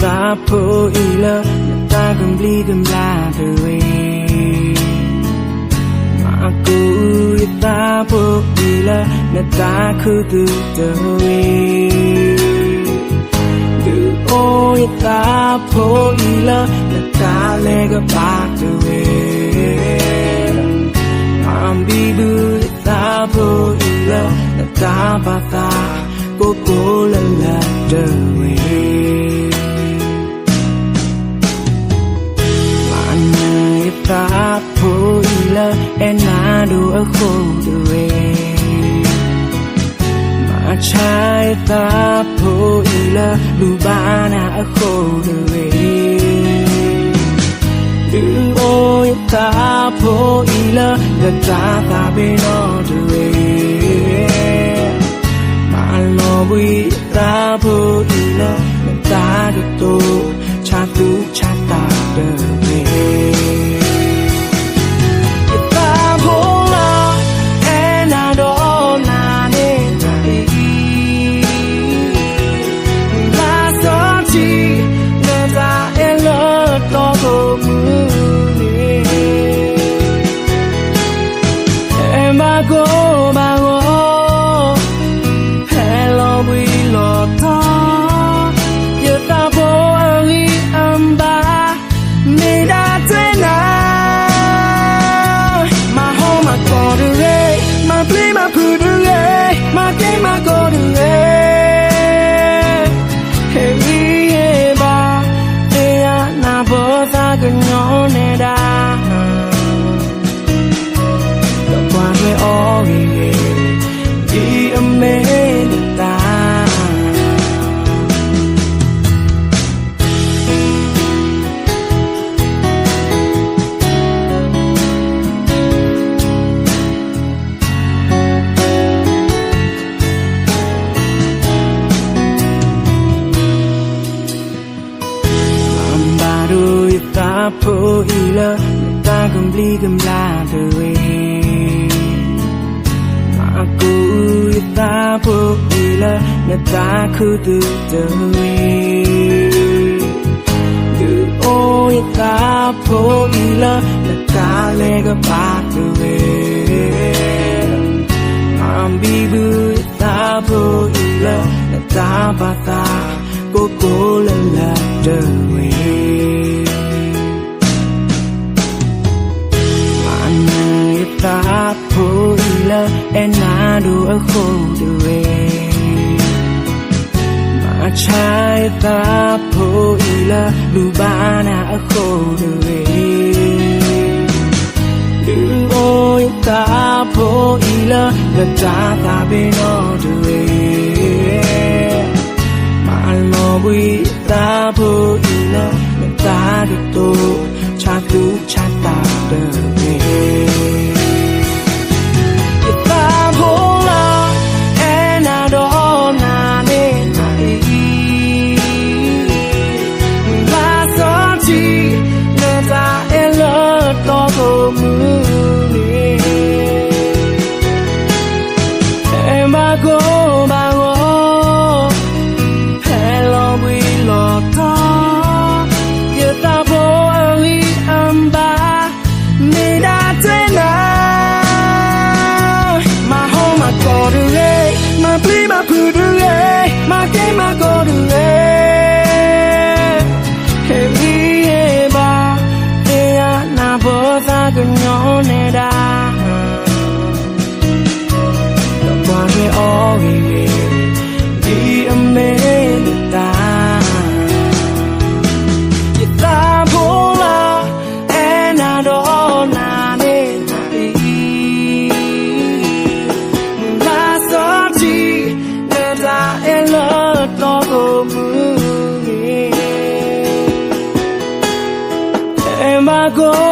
ta po ila ta gambli gambla dewe aku ta po ila ta kudu dewe du o ta po ila ta lega pa dewe ambi du ta po ila ta bata ko la la dewe ta po ila enado ako dewe ma chai ta po ila lubana ako dewe du o ta po ila la ta be no dewe ma lo bui ta po ila ta to cha tu cha ta dewe po ila ta gambli gambla dewe aku ta po ila ta kudu dewe du o ta po ila ta lega pa dewe ambi du ta po ila ta bata ko la la dewe ta po ila enado ako dewe ma chai ta po ila lubana ako dewe du o ta po ila ta be no dewe ma lo bui ta po ila ta to cha tu cha ta dewe go